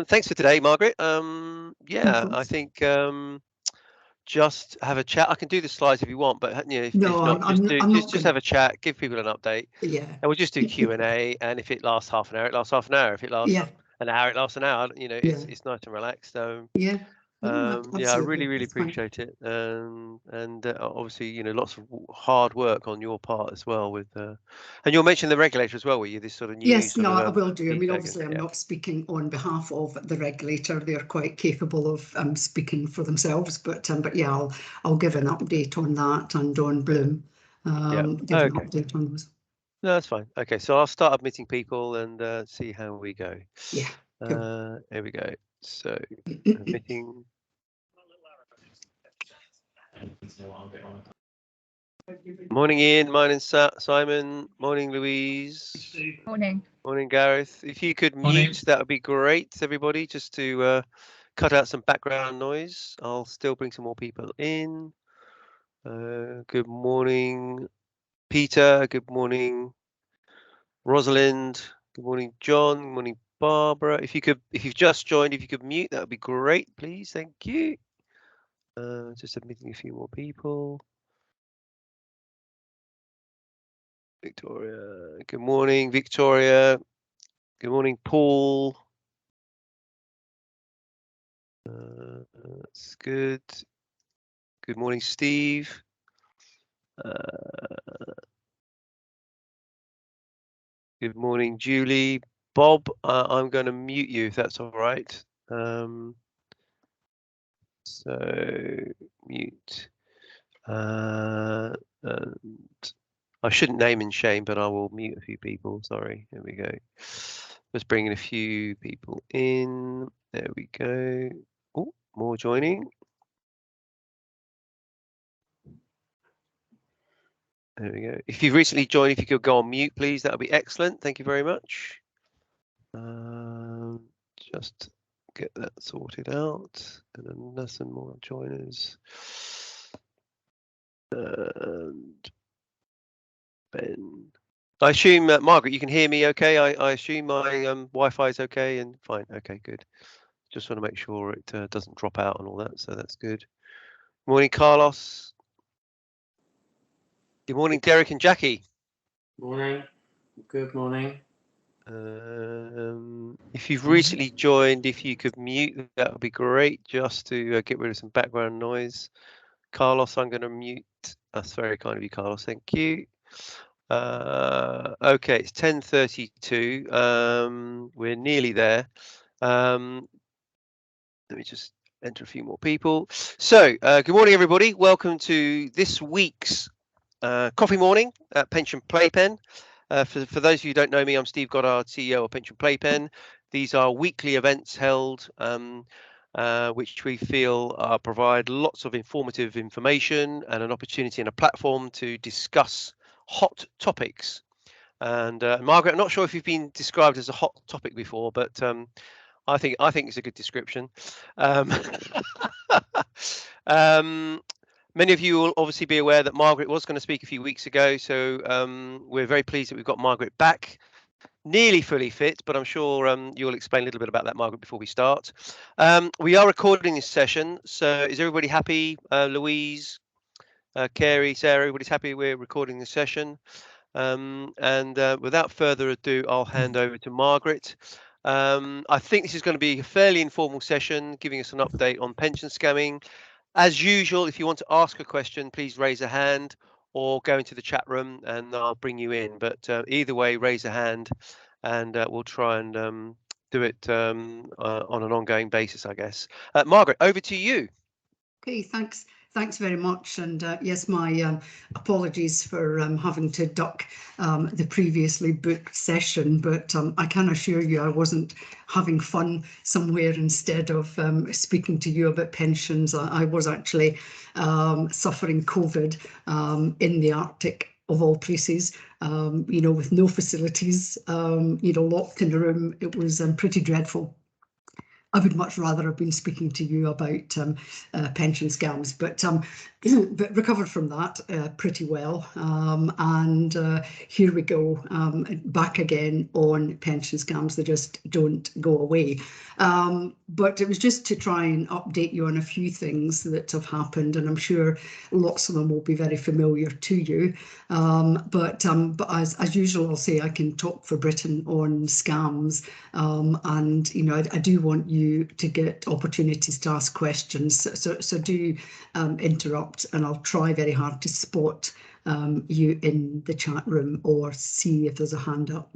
Thanks for today, Margaret. Yeah, Mhm. I think just have a chat. I can do the slides if you want, but if No, not, I'm not just going. have a chat, give people an update, Yeah, and we'll just do Q&A. And if it lasts half an hour, it lasts half an hour. If it lasts yeah, an hour, it lasts an hour. yeah, It's nice and relaxed. So yeah. No, yeah, I absolutely, really that's fine. appreciate it. And obviously, lots of hard work on your part as well with, and you'll mention the regulator as well, will you? This sort of new Yes, sort no, I of will do. I mean, DTAG, obviously, I'm yeah. not speaking on behalf of the regulator. They're quite capable of speaking for themselves. But yeah, I'll give an update on that and on Bloom. Yeah. Give an Okay. update on those. No, that's fine. Okay, so I'll start admitting people and see how we go. Yeah, cool. Here we go. So admitting. Morning, Ian. Morning, Simon. Morning, Louise. Morning. Morning, Gareth. If you could Morning. mute, that would be great, everybody, just to cut out some background noise. I'll still bring some more people in. Good morning, Peter. Good morning, Rosalind. Good morning, John. Good morning, Barbara. If you've just joined, if you could mute, that would be great, please. Thank you. Just admitting a few more people. Victoria. Good morning, Victoria. Good morning, Paul. That's good. Good morning, Steve. Good morning, Julie. Bob, I'm going to mute you if that's all right. So mute. And I shouldn't name and shame, but I will mute a few people. Sorry. Here we go. Just bringing a few people in. There we go. Oh, more joining. There we go. If you've recently joined, if you could go on mute, please, that would be excellent. Thank you very much. Just get that sorted out. And then there's some more joiners. And Ben. I assume, Margaret, you can hear me okay? I assume my Wi-Fi is okay and fine. Okay, good. Just want to make sure it doesn't drop out and all that, so that's good. Morning, Carlos. Good morning, Derek and Jackie. Morning. Good morning. If you've recently joined, if you could mute, that would be great, just to get rid of some background noise. Carlos, I'm going to mute. That's very kind of you, Carlos. Thank you. Okay, it's 10:32. We're nearly there. Let me just enter a few more people. So, good morning, everybody. Welcome to this week's coffee morning at Pension Playpen. For those of you who don't know me, I'm Steve Goddard, CEO of Pension Playpen. These are weekly events held which we feel provide lots of informative information and an opportunity and a platform to discuss hot topics. And Margaret, I'm not sure if you've been described as a hot topic before, but I think it's a good description. Many of you will obviously be aware that Margaret was going to speak a few weeks ago, so we're very pleased that we've got Margaret back, nearly fully fit, but I'm sure you'll explain a little bit about that, Margaret, before we start. We are recording this session, so is everybody happy? Louise, Carey, Sarah, everybody's happy we're recording this session? And without further ado, I'll hand over to Margaret. I think this is going to be a fairly informal session, giving us an update on pension scamming. As usual, if you want to ask a question, please raise a hand or go into the chat room and I'll bring you in. But either way, raise a hand and we'll try and do it on an ongoing basis, I guess. Margaret, over to you. Okay, thanks. Thanks very much. And yes, my apologies for having to duck the previously booked session, but I can assure you I wasn't having fun somewhere instead of speaking to you about pensions. I was actually suffering COVID in the Arctic, of all places, with no facilities, locked in a room. It was pretty dreadful. I would much rather have been speaking to you about pension scams, but but recovered from that pretty well. And here we go, back again on pension scams. They just don't go away. But it was just to try and update you on a few things that have happened, and I'm sure lots of them will be very familiar to you. But as usual, I'll say I can talk for Britain on scams, and you know, I do want you to get opportunities to ask questions. So do interrupt, and I'll try very hard to spot you in the chat room or see if there's a hand up.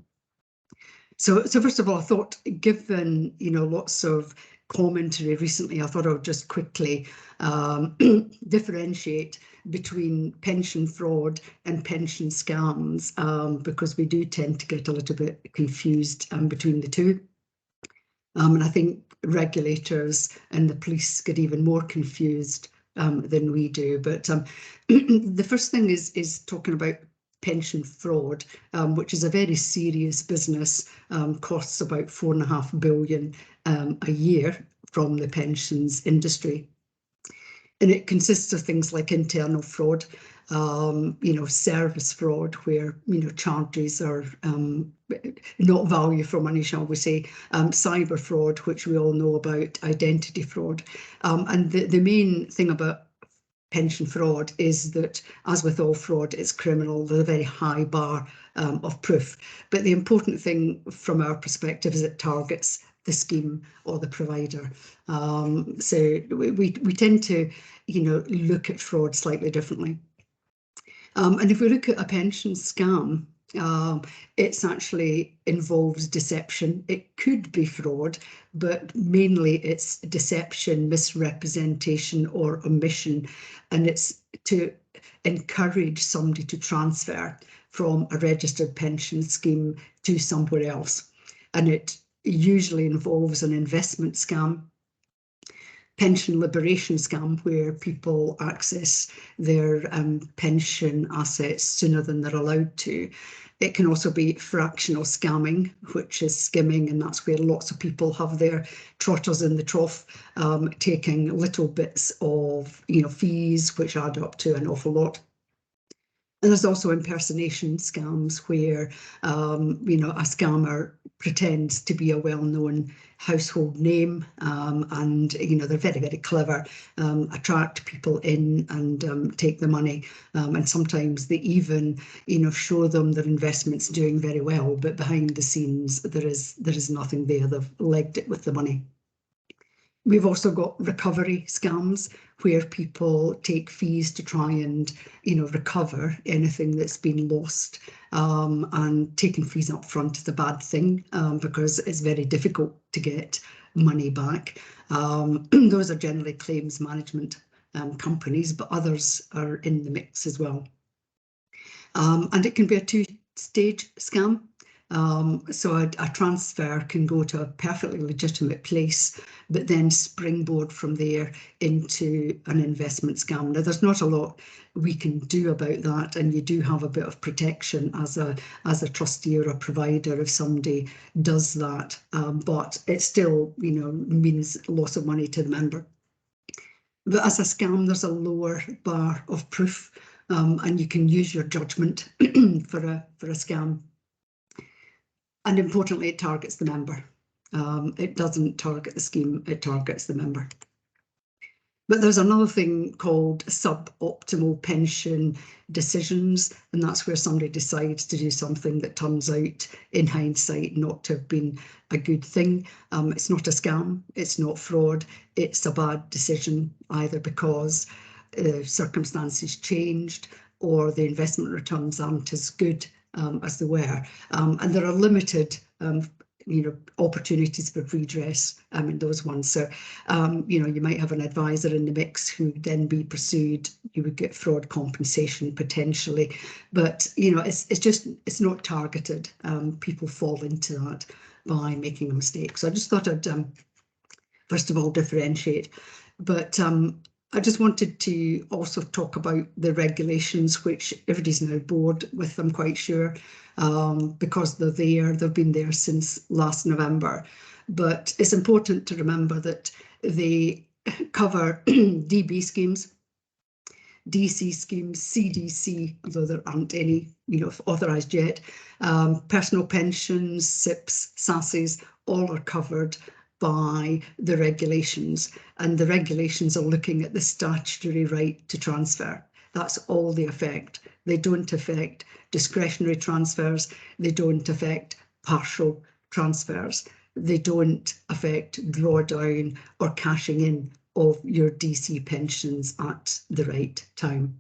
So first of all, I thought, given lots of commentary recently, I thought I would just quickly differentiate between pension fraud and pension scams, because we do tend to get a little bit confused between the two. And I think regulators and the police get even more confused than we do. But the first thing is talking about pension fraud, which is a very serious business, costs about £4.5 billion a year from the pensions industry. And it consists of things like internal fraud, service fraud, where charges are not value for money, shall we say, cyber fraud, which we all know about, identity fraud. And the main thing about pension fraud is that, as with all fraud, it's criminal. There's a very high bar of proof. But the important thing from our perspective is it targets the scheme or the provider. So we tend to, look at fraud slightly differently. And if we look at a pension scam, it actually involves deception. It could be fraud, but mainly it's deception, misrepresentation, or omission. And it's to encourage somebody to transfer from a registered pension scheme to somewhere else. And it usually involves an investment scam, pension liberation scam, where people access their pension assets sooner than they're allowed to. It can also be fractional scamming, which is skimming, and that's where lots of people have their trotters in the trough, taking little bits of fees, which add up to an awful lot. And there's also impersonation scams, where a scammer pretends to be a well-known household name, and they're very, very clever, attract people in and take the money, and sometimes they even show them their investments doing very well, but behind the scenes there is nothing there. They've legged it with the money. We've also got recovery scams, where people take fees to try and, recover anything that's been lost. And taking fees up front is a bad thing, because it's very difficult to get money back. Those are generally claims management companies, but others are in the mix as well. And it can be a two-stage scam. So a transfer can go to a perfectly legitimate place, but then springboard from there into an investment scam. Now, there's not a lot we can do about that, and you do have a bit of protection as a trustee or a provider if somebody does that, but it still means loss of money to the member. But as a scam, there's a lower bar of proof, and you can use your judgment for a scam. And importantly, it targets the member. It doesn't target the scheme, it targets the member. But there's another thing called suboptimal pension decisions, and that's where somebody decides to do something that turns out, in hindsight, not to have been a good thing. It's not a scam, it's not fraud, it's a bad decision, either because circumstances changed or the investment returns aren't as good as they were, and there are limited opportunities for redress in those ones. So you might have an advisor in the mix who would then be pursued. You would get fraud compensation potentially, but it's not targeted. People fall into that by making a mistake. So I just thought I'd first of all differentiate, but I just wanted to also talk about the regulations, which everybody's now bored with, I'm quite sure, because they're there. They've been there since last November. But it's important to remember that they cover DB schemes, DC schemes, CDC, although there aren't any, authorised yet, personal pensions, SIPs, SASSs, all are covered by the regulations, and the regulations are looking at the statutory right to transfer. That's all they affect. They don't affect discretionary transfers. They don't affect partial transfers. They don't affect drawdown or cashing in of your DC pensions at the right time.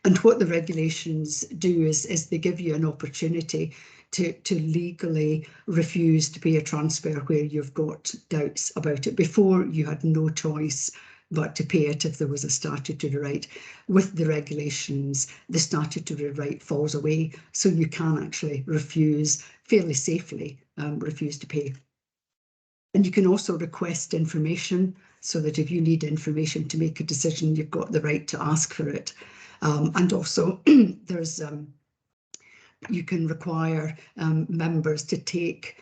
And what the regulations do is they give you an opportunity to legally refuse to pay a transfer where you've got doubts about it. Before, you had no choice but to pay it if there was a statutory right. With the regulations, the statutory right falls away, so you can actually refuse, fairly safely, refuse to pay. And you can also request information, so that if you need information to make a decision, you've got the right to ask for it. And also, there's you can require members to take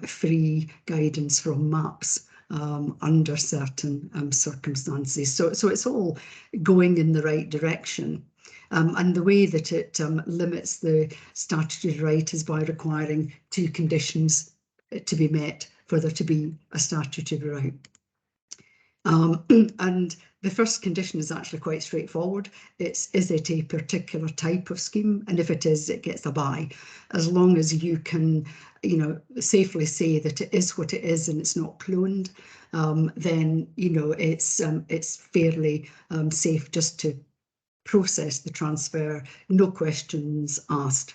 free guidance from MAPS under certain circumstances. So it's all going in the right direction. And the way that it limits the statutory right is by requiring 2 conditions to be met for there to be a statutory right. And the first condition is actually quite straightforward. Is it a particular type of scheme? And if it is, it gets a buy. As long as you can, safely say that it is what it is and it's not cloned, then, it's fairly safe just to process the transfer, no questions asked.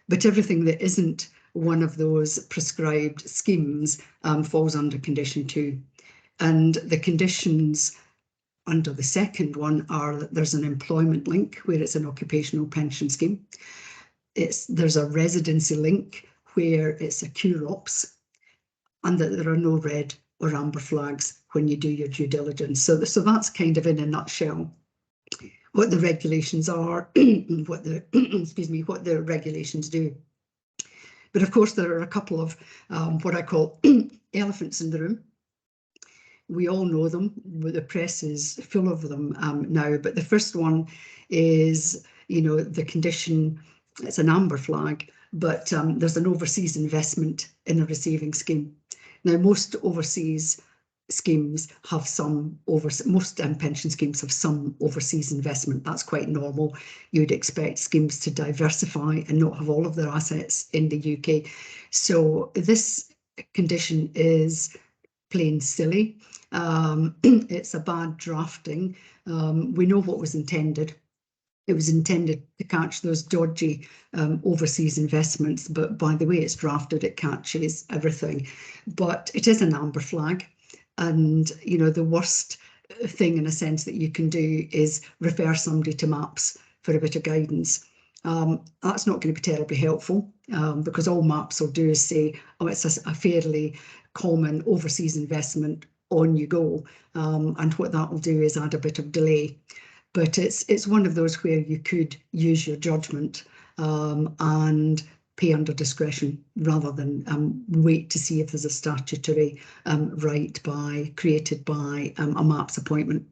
But everything that isn't one of those prescribed schemes falls under condition 2. And the conditions under the second one are that there's an employment link where it's an occupational pension scheme. There's a residency link where it's a QROPS, and that there are no red or amber flags when you do your due diligence. So that's kind of in a nutshell what the regulations are, what the regulations do. But of course, there are a couple of what I call elephants in the room. We all know them, the press is full of them now, but the first one is, the condition, it's an amber flag, but there's an overseas investment in a receiving scheme. Now, most overseas schemes have most pension schemes have some overseas investment. That's quite normal. You'd expect schemes to diversify and not have all of their assets in the UK. So this condition is plain silly. It's a bad drafting. We know what was intended. It was intended to catch those dodgy overseas investments, but by the way it's drafted, it catches everything. But it is an amber flag, and the worst thing in a sense that you can do is refer somebody to MAPS for a bit of guidance. That's not going to be terribly helpful, because all MAPS will do is say, oh, it's a fairly common overseas investment, on you go, and what that will do is add a bit of delay. But it's one of those where you could use your judgment and pay under discretion rather than wait to see if there's a statutory right created by a MAPS appointment.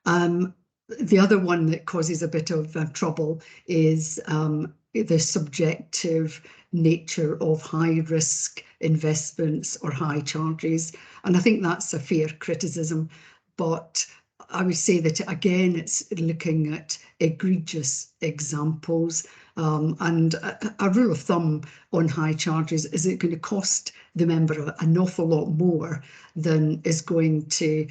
The other one that causes a bit of trouble is the subjective nature of high risk investments or high charges. And I think that's a fair criticism, but I would say that again, it's looking at egregious examples. And a rule of thumb on high charges is it going to cost the member an awful lot more than is going to,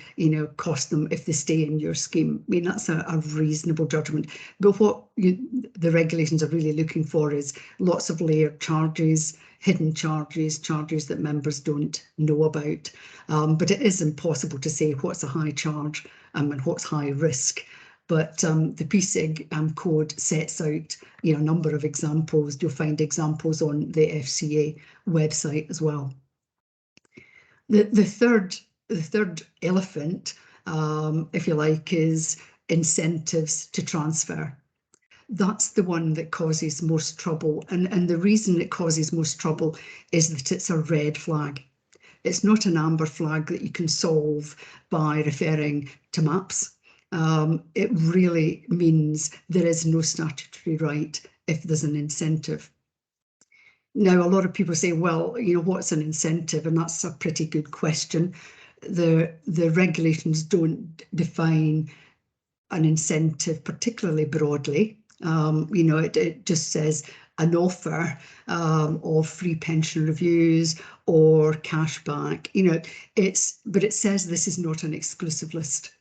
cost them if they stay in your scheme. I mean, that's a reasonable judgment. But what the regulations are really looking for is lots of layered charges, hidden charges, charges that members don't know about. But it is impossible to say what's a high charge and what's high risk. But the PSIG code sets out a number of examples. You'll find examples on the FCA website as well. The third elephant, if you like, is incentives to transfer. That's the one that causes most trouble. And the reason it causes most trouble is that it's a red flag. It's not an amber flag that you can solve by referring to MAPS. it really means there is no statutory right if there's an incentive. Now, a lot of people say, well, you know, what's an incentive? And that's a pretty good question. The regulations don't define an incentive particularly broadly. You know, it just says an offer of free pension reviews or cash back. You know, but it says this is not an exclusive list.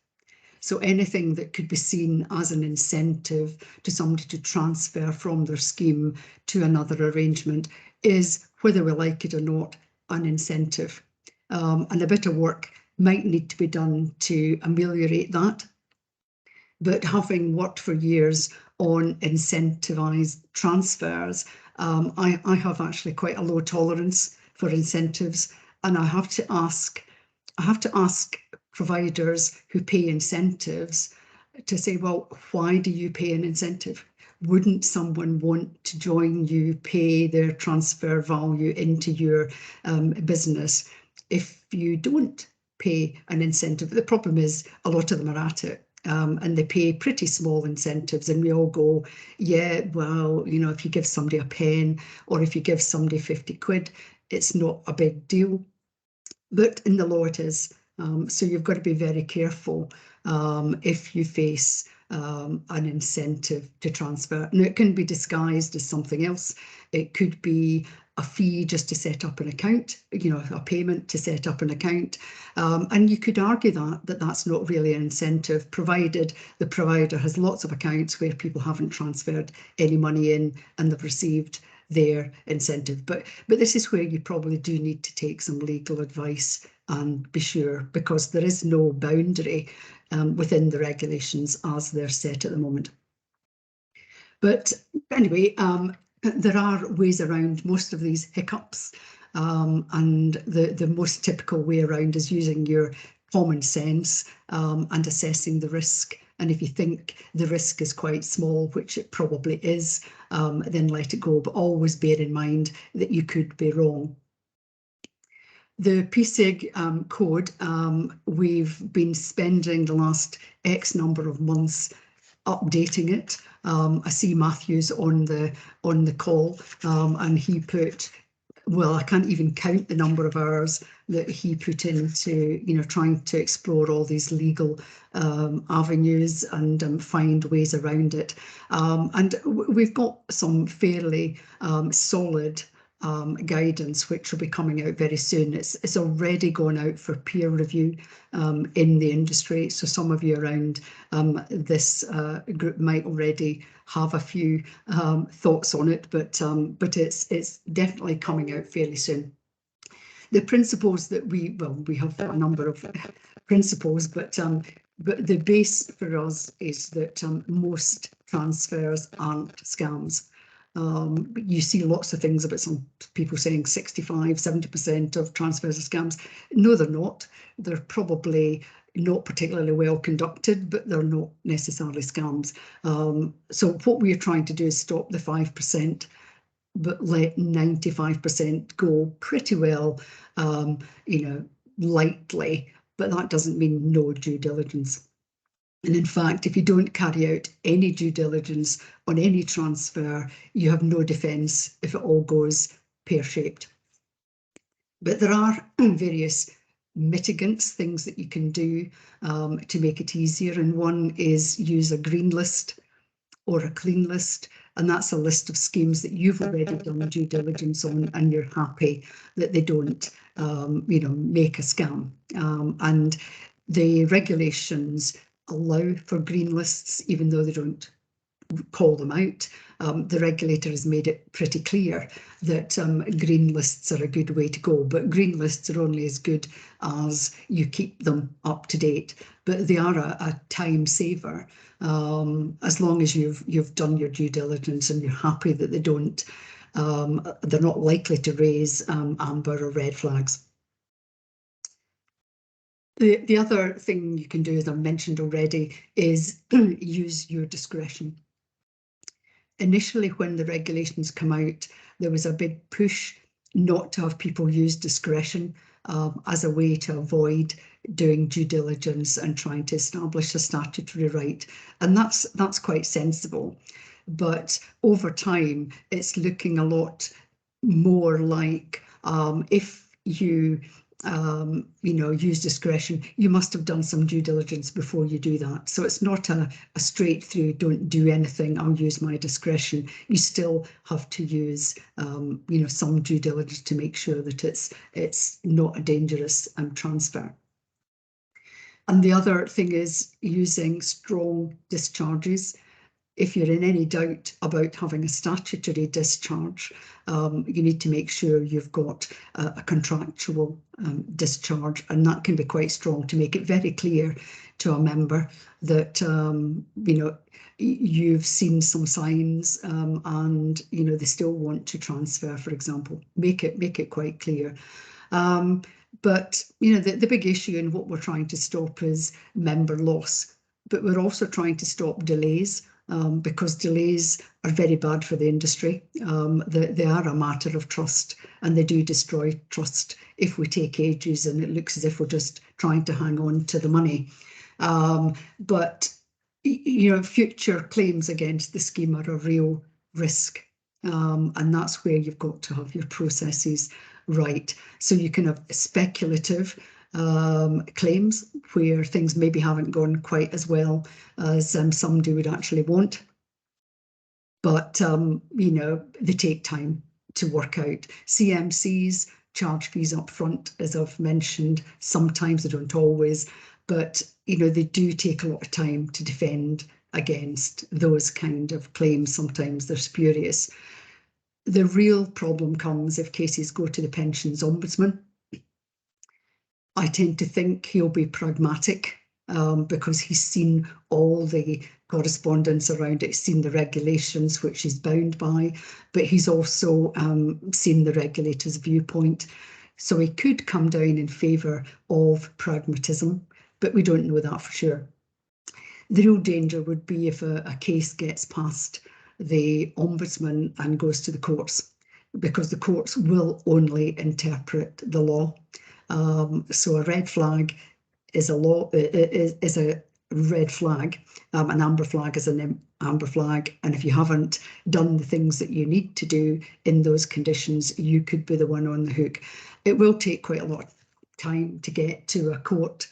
So anything that could be seen as an incentive to somebody to transfer from their scheme to another arrangement is, whether we like it or not, an incentive. And a bit of work might need to be done to ameliorate that. But having worked for years on incentivised transfers, I have actually quite a low tolerance for incentives, and I have to ask providers who pay incentives to say, well, why do you pay an incentive? Wouldn't someone want to join you, pay their transfer value into your business if you don't pay an incentive? The problem is a lot of them are at it. And they pay pretty small incentives, and we all go, yeah, well, you know, if you give somebody a pen or if you give somebody 50 quid, it's not a big deal. But in the law it is. So you've got to be very careful if you face an incentive to transfer. Now, it can be disguised as something else. It could be a fee just to set up an account, you know, a payment to set up an account. And you could argue that that's not really an incentive, provided the provider has lots of accounts where people haven't transferred any money in and they've received their incentive. But this is where you probably do need to take some legal advice and be sure, because there is no boundary within the regulations as they're set at the moment. But anyway, there are ways around most of these hiccups, and the most typical way around is using your common sense and assessing the risk. And if you think the risk is quite small, which it probably is, then let it go. But always bear in mind that you could be wrong. The PSIG code, we've been spending the last X number of months updating it. I see Matthew's on the call, and he put, well, I can't even count the number of hours that he put into, you know, trying to explore all these legal avenues and find ways around it. And we've got some fairly solid guidance which will be coming out very soon. It's already gone out for peer review in the industry, so some of you around this group might already have a few thoughts on it, but it's definitely coming out fairly soon. The principles that we have a number of principles, but the base for us is that most transfers aren't scams. You see lots of things about some people saying 65–70% of transfers are scams. No, they're not. They're probably not particularly well conducted, but they're not necessarily scams. So what we're trying to do is stop the 5%, but let 95% go pretty well, you know, lightly, but that doesn't mean no due diligence. And in fact, if you don't carry out any due diligence on any transfer, you have no defence if it all goes pear-shaped. But there are various mitigants, things that you can do to make it easier. And one is use a green list or a clean list. And that's a list of schemes that you've already done due diligence on and you're happy that they don't, you know, make a scam. And the regulations allow for green lists, even though they don't call them out. The regulator has made it pretty clear that green lists are a good way to go, but green lists are only as good as you keep them up to date. But they are a time saver as long as you've done your due diligence and you're happy that they don't, they're not likely to raise amber or red flags. The other thing you can do, as I mentioned already, is use your discretion. Initially, when the regulations come out, there was a big push not to have people use discretion as a way to avoid doing due diligence and trying to establish a statutory right. And that's quite sensible. But over time, it's looking a lot more like if you use discretion, you must have done some due diligence before you do that. So it's not a straight through, don't do anything, I'll use my discretion. You still have to use, some due diligence to make sure that it's not a dangerous transfer. And the other thing is using strong discharges. If you're in any doubt about having a statutory discharge, you need to make sure you've got a contractual discharge, and that can be quite strong to make it very clear to a member that you've seen some signs and they still want to transfer, for example. Make it quite clear. But the big issue and what we're trying to stop is member loss, but we're also trying to stop delays. Because delays are very bad for the industry. They are a matter of trust, and they do destroy trust if we take ages and it looks as if we're just trying to hang on to the money. But future claims against the scheme are a real risk, and that's where you've got to have your processes right. So you can have speculative claims where things maybe haven't gone quite as well as somebody would actually want, but they take time to work out. CMCs charge fees up front, as I've mentioned. Sometimes they don't always, but they do take a lot of time to defend against those kind of claims. Sometimes they're spurious. The real problem comes if cases go to the Pensions Ombudsman. I tend to think he'll be pragmatic because he's seen all the correspondence around it, he's seen the regulations which he's bound by, but he's also seen the regulator's viewpoint. So he could come down in favour of pragmatism, but we don't know that for sure. The real danger would be if a case gets past the Ombudsman and goes to the courts, because the courts will only interpret the law. So a red flag is a red flag. An amber flag is an amber flag, and if you haven't done the things that you need to do in those conditions, you could be the one on the hook. It will take quite a lot of time to get to a court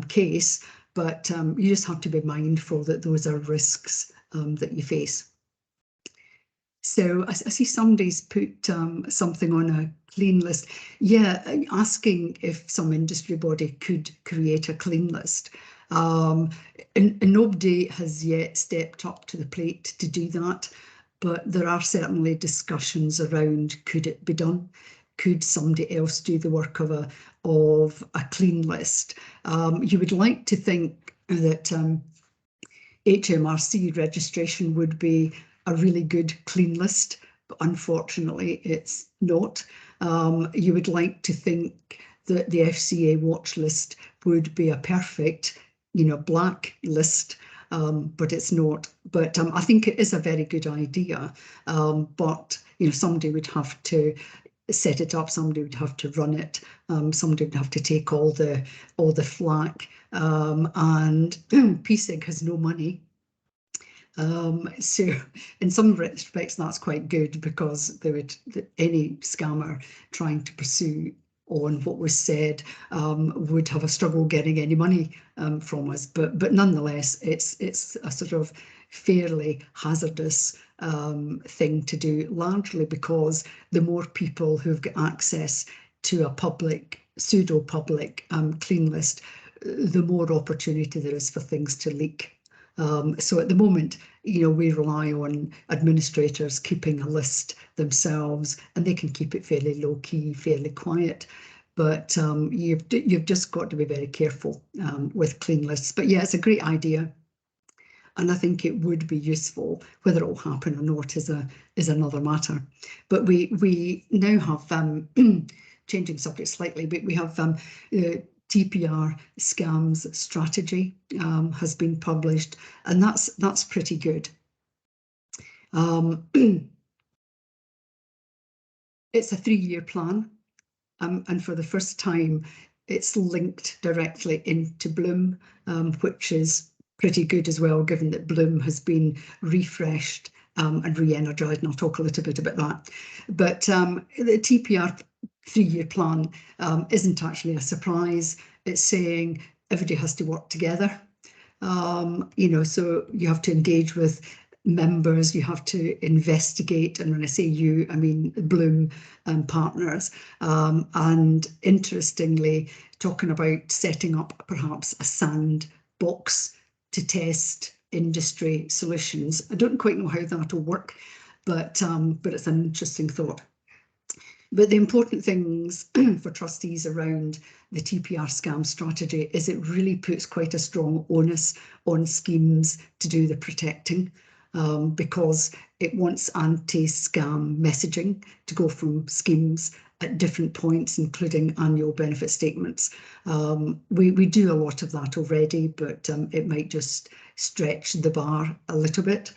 case, but you just have to be mindful that those are risks that you face. So I see somebody's put something on a clean list. Yeah, asking if some industry body could create a clean list. And nobody has yet stepped up to the plate to do that, but there are certainly discussions around, could it be done? Could somebody else do the work of a clean list? You would like to think that HMRC registration would be a really good clean list, but unfortunately it's not. You would like to think that the FCA watch list would be a perfect, black list, but it's not. But I think it is a very good idea. But somebody would have to set it up, somebody would have to run it, somebody would have to take all the flack, and PSIG has no money. So in some respects that's quite good, because any scammer trying to pursue on what was said would have a struggle getting any money from us, but nonetheless it's a sort of fairly hazardous thing to do, largely because the more people who've got access to a public, pseudo-public clean list, the more opportunity there is for things to leak. So at the moment, we rely on administrators keeping a list themselves, and they can keep it fairly low key, fairly quiet. But you've just got to be very careful with clean lists. But yeah, it's a great idea, and I think it would be useful. Whether it will happen or not is another matter. But we now have changing subject slightly, but we have TPR scams strategy has been published, and that's pretty good. It's a 3-year plan. and for the first time, it's linked directly into Bloom, which is pretty good as well, given that Bloom has been refreshed and re-energised, and I'll talk a little bit about that. But the TPR 3-year plan isn't actually a surprise. It's saying everybody has to work together. You know, so you have to engage with members, you have to investigate, and when I say you, I mean Bloom partners. And interestingly, talking about setting up perhaps a sandbox to test industry solutions. I don't quite know how that'll work, but it's an interesting thought. But the important things for trustees around the TPR scam strategy is it really puts quite a strong onus on schemes to do the protecting, because it wants anti-scam messaging to go from schemes at different points, including annual benefit statements. We do a lot of that already, but it might just stretch the bar a little bit.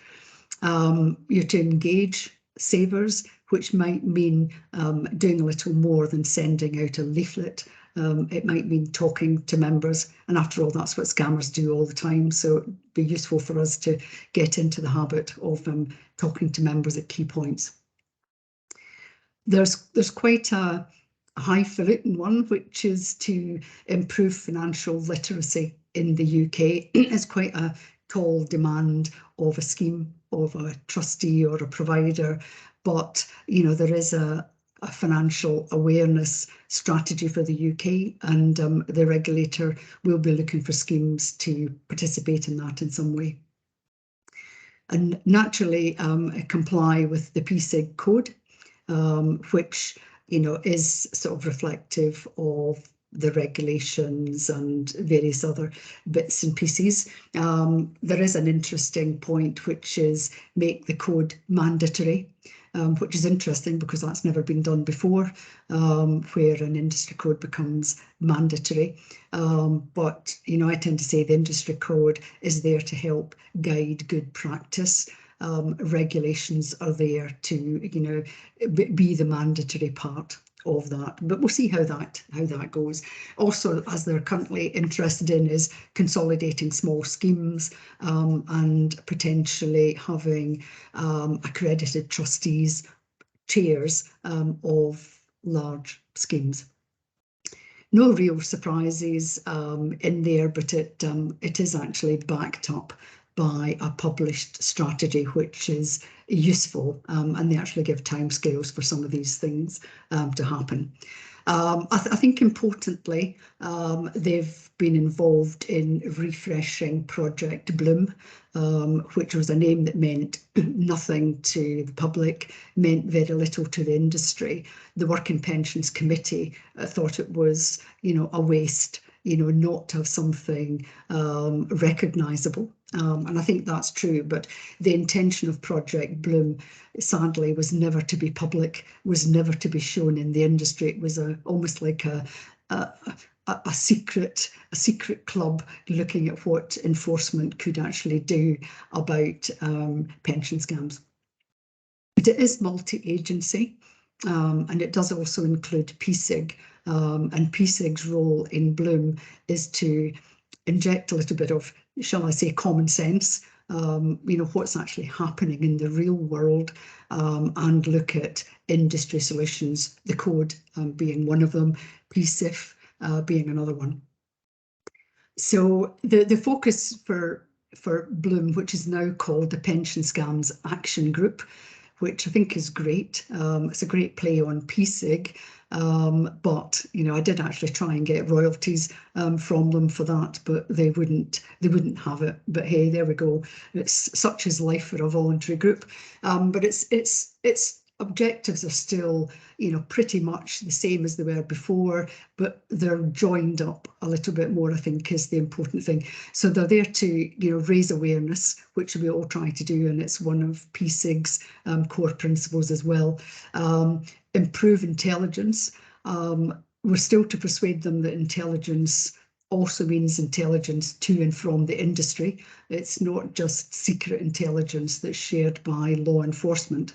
You're to engage savers, which might mean doing a little more than sending out a leaflet. It might mean talking to members, and after all, that's what scammers do all the time. So it'd be useful for us to get into the habit of talking to members at key points. There's quite a highfalutin one, which is to improve financial literacy in the UK. It's quite a tall demand of a scheme, of a trustee or a provider, but you know, there is a financial awareness strategy for the UK, and the regulator will be looking for schemes to participate in that in some way. And naturally comply with the PSIG code, which you know is sort of reflective of the regulations and various other bits and pieces. There is an interesting point, which is make the code mandatory, which is interesting because that's never been done before, where an industry code becomes mandatory. But you know, I tend to say the industry code is there to help guide good practice. Regulations are there to, you know, be the mandatory part of that, but we'll see how that goes. Also, as they're currently interested in, is consolidating small schemes and potentially having accredited trustees, chairs of large schemes. No real surprises in there, but it is actually backed up by a published strategy, which is useful, and they actually give timescales for some of these things to happen. I think importantly, they've been involved in refreshing Project Bloom, which was a name that meant nothing to the public, meant very little to the industry. The Working Pensions Committee thought it was, you know, a waste, you know, not to have something recognisable. And I think that's true, but the intention of Project Bloom, sadly, was never to be public, was never to be shown in the industry. It was almost like a secret club looking at what enforcement could actually do about pension scams. But it is multi-agency, and it does also include PSIG, and PSIG's role in Bloom is to inject a little bit of, shall I say, common sense, you know, what's actually happening in the real world, and look at industry solutions, the code being one of them, PSIF being another one. So the focus for Bloom, which is now called the Pension Scams Action Group, which I think is great. It's a great play on PSIG, but you know, I did actually try and get royalties from them for that, but they wouldn't have it. But hey, there we go. It's such is life for a voluntary group. But its objectives are still, you know, pretty much the same as they were before, but they're joined up a little bit more, I think, is the important thing. So they're there to, you know, raise awareness, which we all try to do, and it's one of PSIG's core principles as well. Improve intelligence. We're still to persuade them that intelligence also means intelligence to and from the industry. It's not just secret intelligence that's shared by law enforcement.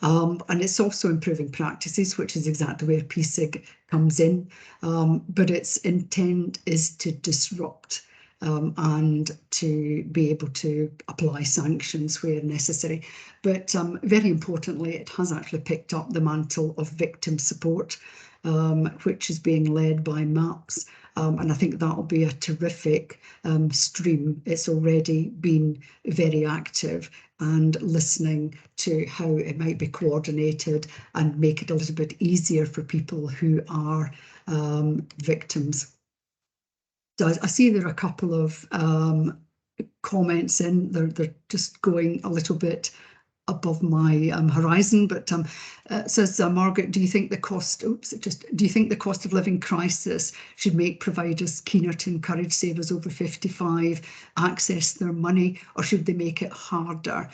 And it's also improving practices, which is exactly where PSIG comes in. But its intent is to disrupt and to be able to apply sanctions where necessary. But very importantly, it has actually picked up the mantle of victim support, which is being led by MAPS. And I think that'll be a terrific stream. It's already been very active and listening to how it might be coordinated and make it a little bit easier for people who are victims. So I see there are a couple of comments in. They're just going a little bit above my horizon, but says Margaret, do you think the cost? Do you think the cost of living crisis should make providers keener to encourage savers over 55 access their money, or should they make it harder?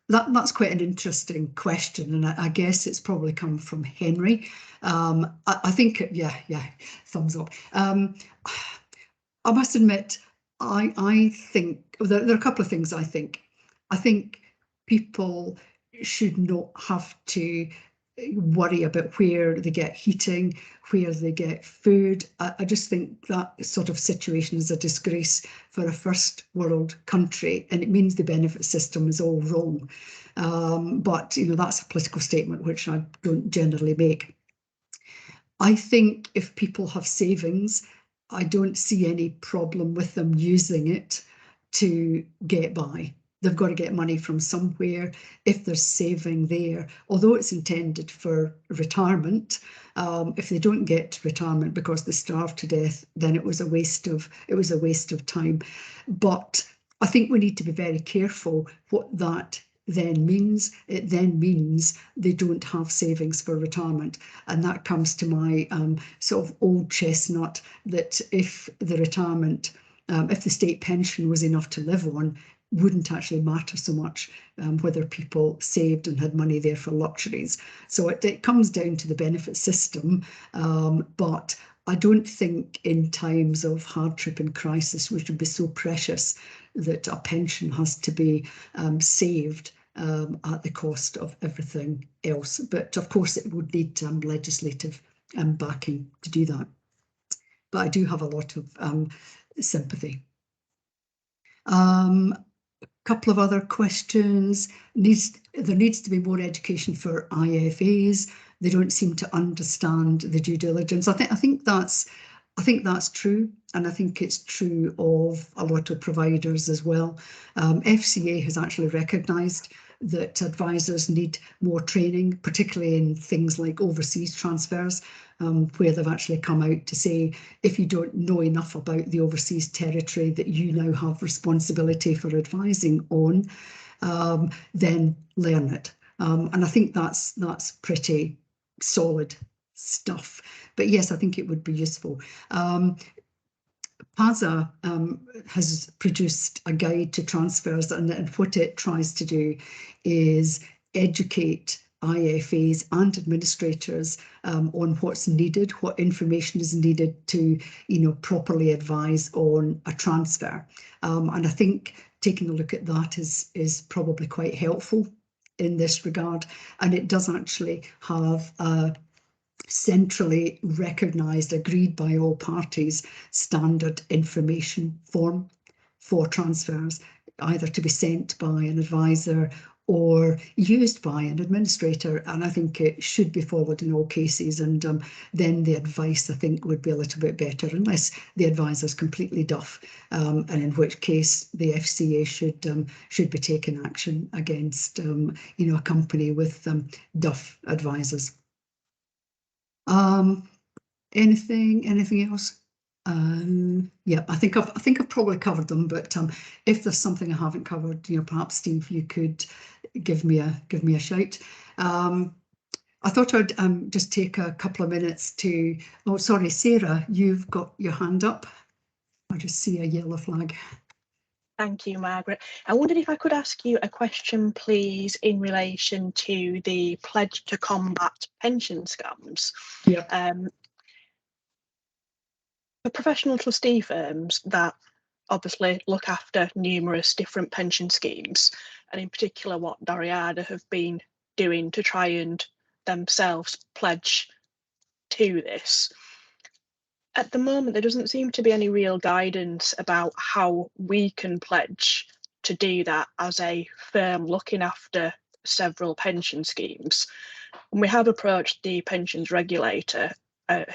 That's quite an interesting question, and I guess it's probably come from Henry. I think, yeah, thumbs up. I must admit, I think there are a couple of things. I think people should not have to worry about where they get heating, where they get food. I just think that sort of situation is a disgrace for a first world country, and it means the benefit system is all wrong. But that's a political statement which I don't generally make. I think if people have savings, I don't see any problem with them using it to get by. They've got to get money from somewhere. If there's saving there, although it's intended for retirement, if they don't get retirement because they starve to death, then it was a waste of time. But I think we need to be very careful what that then means. It then means they don't have savings for retirement, and that comes to my sort of old chestnut that if the retirement, if the state pension was enough to live on, wouldn't actually matter so much whether people saved and had money there for luxuries. So it comes down to the benefit system, but I don't think in times of hardship and crisis we should be so precious that a pension has to be saved at the cost of everything else. But of course it would need legislative backing to do that. But I do have a lot of sympathy. Couple of other questions. There needs to be more education for IFAs. They don't seem to understand the due diligence. I think that's true, and I think it's true of a lot of providers as well. FCA has actually recognised that advisors need more training, particularly in things like overseas transfers, where they've actually come out to say, if you don't know enough about the overseas territory that you now have responsibility for advising on, then learn it. And I think that's pretty solid stuff. But yes, I think it would be useful. PASA has produced a guide to transfers, and what it tries to do is educate IFAs and administrators on what's needed, what information is needed to, properly advise on a transfer. And I think taking a look at that is probably quite helpful in this regard. And it does actually have a centrally recognised, agreed by all parties, standard information form for transfers, either to be sent by an advisor or used by an administrator. And I think it should be followed in all cases. And then the advice, I think, would be a little bit better, unless the advisor's completely duff, and in which case the FCA should be taking action against a company with duff advisors. Anything else? Yeah, I think I've probably covered them, but if there's something I haven't covered, perhaps Steve, you could give me a shout. I thought I'd just take a couple of minutes to. Oh, sorry, Sarah, you've got your hand up. I just see a yellow flag. Thank you, Margaret. I wondered if I could ask you a question, please, in relation to the pledge to combat pension scams. Yeah. For professional trustee firms that obviously look after numerous different pension schemes, and in particular what Doriada have been doing to try and themselves pledge to this. At the moment, there doesn't seem to be any real guidance about how we can pledge to do that as a firm looking after several pension schemes. And we have approached the pensions regulator,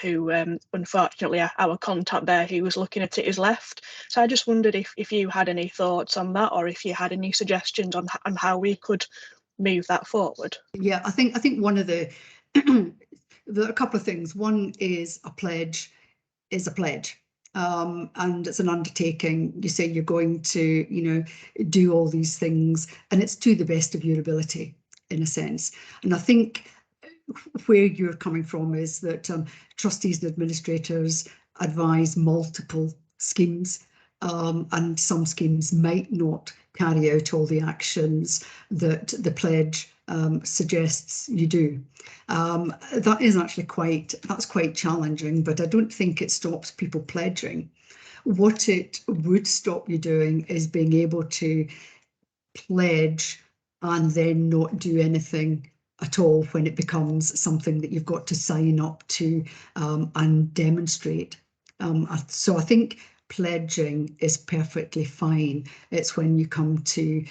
who unfortunately our contact there who was looking at it is left. So I just wondered if you had any thoughts on that, or if you had any suggestions on how we could move that forward. Yeah, I think one of the there are a couple of things. One is a pledge is a pledge. And it's an undertaking. You say you're going to, do all these things, and it's to the best of your ability, in a sense. And I think where you're coming from is that trustees and administrators advise multiple schemes, and some schemes might not carry out all the actions that the pledge suggests you do. That is actually quite challenging, but I don't think it stops people pledging. What it would stop you doing is being able to pledge and then not do anything at all when it becomes something that you've got to sign up to and demonstrate. So I think pledging is perfectly fine. It's when you come to,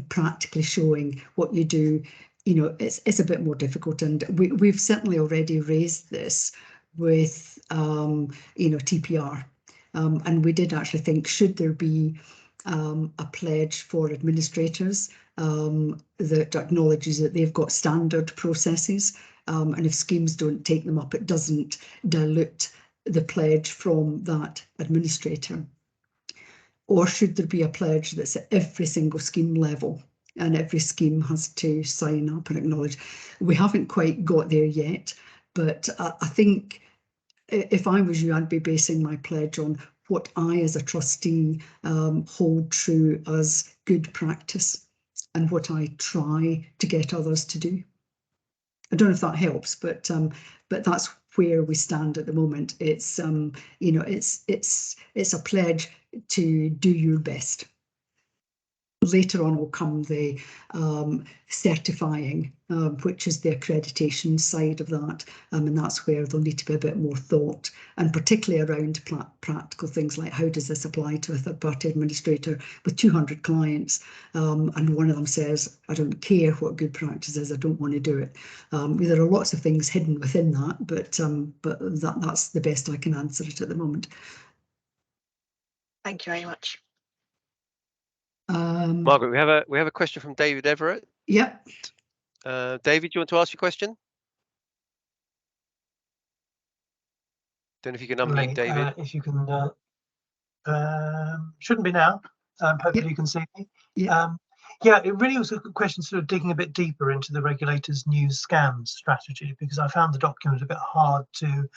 practically showing what you do, it's a bit more difficult. And we've certainly already raised this with, TPR. And we did actually think, should there be a pledge for administrators that acknowledges that they've got standard processes, and if schemes don't take them up, it doesn't dilute the pledge from that administrator? Or should there be a pledge that's at every single scheme level and every scheme has to sign up and acknowledge? We haven't quite got there yet, but I think if I was you, I'd be basing my pledge on what I as a trustee hold true as good practice and what I try to get others to do. I don't know if that helps, but that's where we stand at the moment. It's it's a pledge to do your best. Later on will come the certifying, which is the accreditation side of that, and that's where there'll need to be a bit more thought, and particularly around practical things like how does this apply to a third-party administrator with 200 clients, and one of them says, I don't care what good practice is, I don't want to do it. There are lots of things hidden within that, but that's the best I can answer it at the moment. Thank you very much. Margaret, we have a question from David Everett. Yep. David, do you want to ask your question? Don't know if you can unmute, David. If you can, shouldn't be now. Hopefully you can see me. Yeah. Yeah, it really was a question sort of digging a bit deeper into the regulator's new scams strategy, because I found the document a bit hard to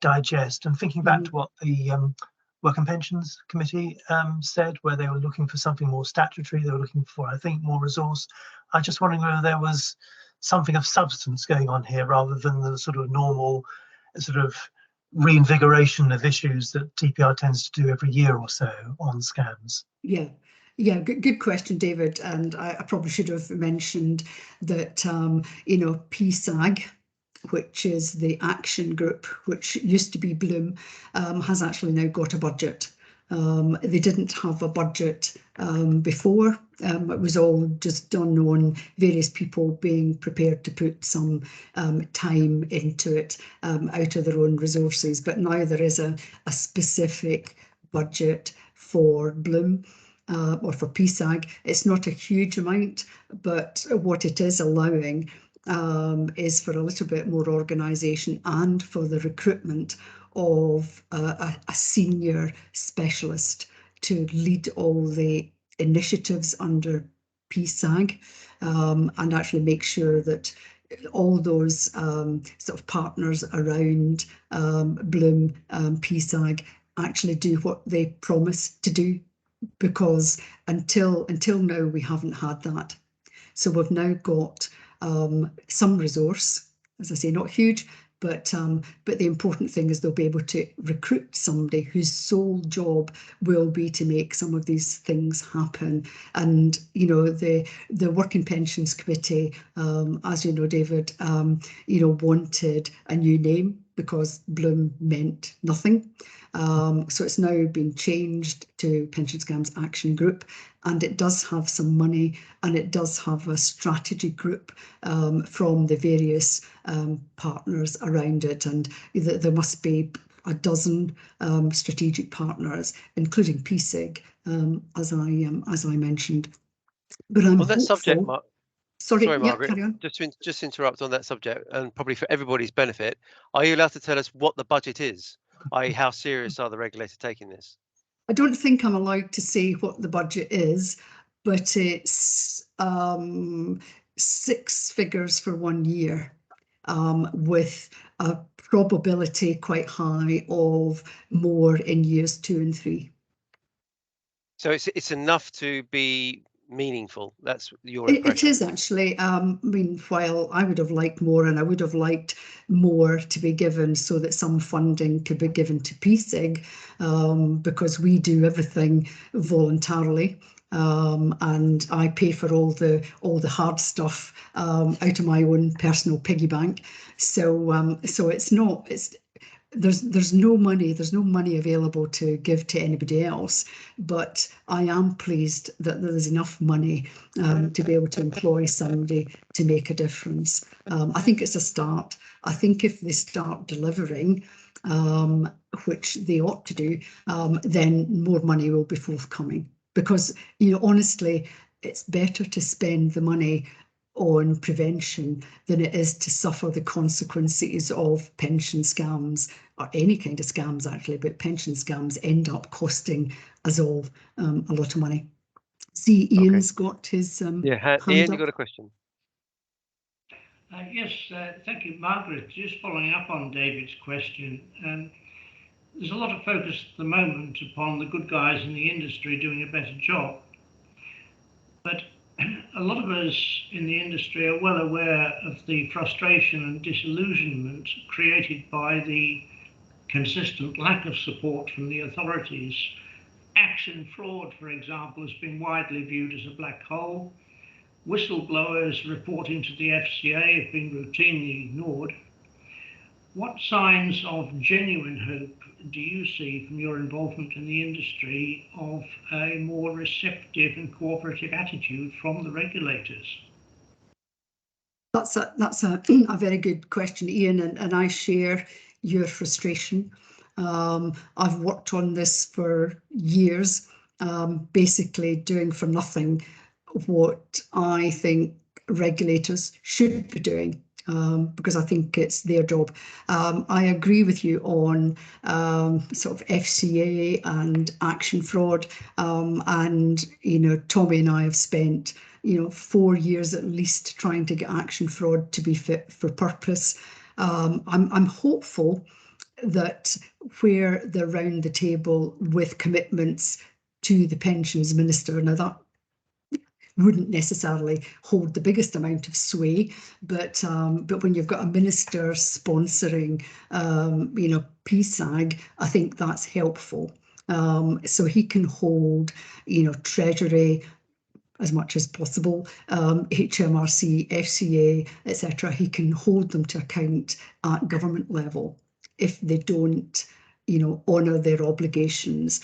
digest, and thinking back to what the Work and Pensions Committee said, where they were looking for something more statutory, they were looking for, I think, more resource. I just wondering whether there was something of substance going on here rather than the sort of normal sort of reinvigoration of issues that TPR tends to do every year or so on scams. Yeah, good question, David. And I probably should have mentioned that, PSAG, which is the action group, which used to be Bloom, has actually now got a budget. They didn't have a budget before. It was all just done on various people being prepared to put some time into it out of their own resources. But now there is a specific budget for Bloom. Or for PSAG. It's not a huge amount, but what it is allowing is for a little bit more organisation and for the recruitment of a senior specialist to lead all the initiatives under PSAG, and actually make sure that all those sort of partners around Bloom, PSAG actually do what they promise to do. Because until now we haven't had that. So we've now got some resource as I say, not huge, but the important thing is they'll be able to recruit somebody whose sole job will be to make some of these things happen. And you know, the Working Pensions Committee, as you know, David, you know, wanted a new name because Bloom meant nothing. So it's now been changed to Pension Scams Action Group, and it does have some money, and it does have a strategy group from the various partners around it, and there must be a dozen strategic partners, including PSIG, as I mentioned. But I'm on that hopeful. subject, Sorry, Margaret, carry on. just to interrupt on that subject, and probably for everybody's benefit, are you allowed to tell us what the budget is? I.e., how serious are the regulators taking this? I don't think I'm allowed to say what the budget is, but it's 6 figures for 1 year, with a probability quite high of more in years 2 and 3. So it's enough to be meaningful. That's your impression. It is actually. I mean, while I would have liked more, and I would have liked more to be given so that some funding could be given to PSIG, because we do everything voluntarily, and I pay for all the hard stuff out of my own personal piggy bank. So there's no money available to give to anybody else, but I am pleased that there's enough money to be able to employ somebody to make a difference. I think it's a start. I think if they start delivering, which they ought to do, then more money will be forthcoming, because, you know, honestly, it's better to spend the money on prevention than it is to suffer the consequences of pension scams, or any kind of scams actually, but pension scams end up costing us all a lot of money. See, Ian's got his hand Ian, up. you got a question? Yes, thank you, Margaret. Just following up on David's question, there's a lot of focus at the moment upon the good guys in the industry doing a better job, but a lot of us in the industry are well aware of the frustration and disillusionment created by the consistent lack of support from the authorities. Action fraud, for example, has been widely viewed as a black hole. Whistleblowers reporting to the FCA have been routinely ignored. What signs of genuine hope do you see from your involvement in the industry of a more receptive and cooperative attitude from the regulators? That's a very good question, Ian, and I share your frustration. I've worked on this for years, basically doing for nothing what I think regulators should be doing, because I think it's their job. I agree with you on sort of FCA and action fraud, and you know, Tommy and I have spent 4 years at least trying to get action fraud to be fit for purpose. I'm hopeful that where they're round the table with commitments to the pensions minister, now that wouldn't necessarily hold the biggest amount of sway, but when you've got a minister sponsoring PSAG, I think that's helpful. So he can hold Treasury as much as possible, HMRC, FCA, etc. He can hold them to account at government level if they don't honour their obligations.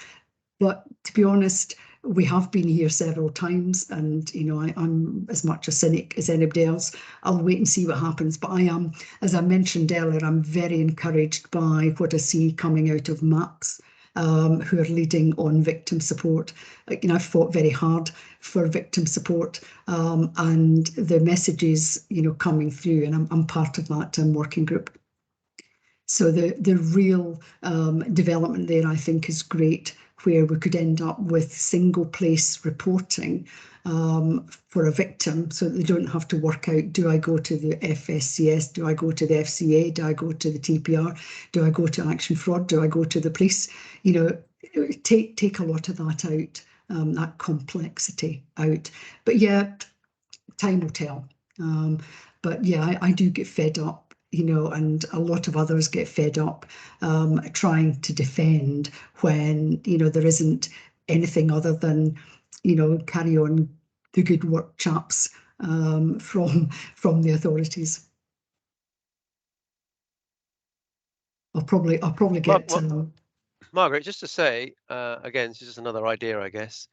But to be honest, we have been here several times, and I'm as much a cynic as anybody else. I'll wait and see what happens. But I am, as I mentioned earlier, I'm very encouraged by what I see coming out of MAPS, who are leading on victim support. I've fought very hard for victim support, and the messages coming through, and I'm part of that working group. So the real development there, I think, is great, where we could end up with single place reporting for a victim, so that they don't have to work out, do I go to the FSCS, do I go to the FCA, do I go to the TPR, do I go to action fraud, do I go to the police? Take a lot of that out, that complexity out. But yeah, time will tell. But yeah, I do get fed up and a lot of others get fed up trying to defend when, there isn't anything other than, carry on the good work, chaps, from the authorities. I'll probably get Margaret, just to say again, this is just another idea, I guess.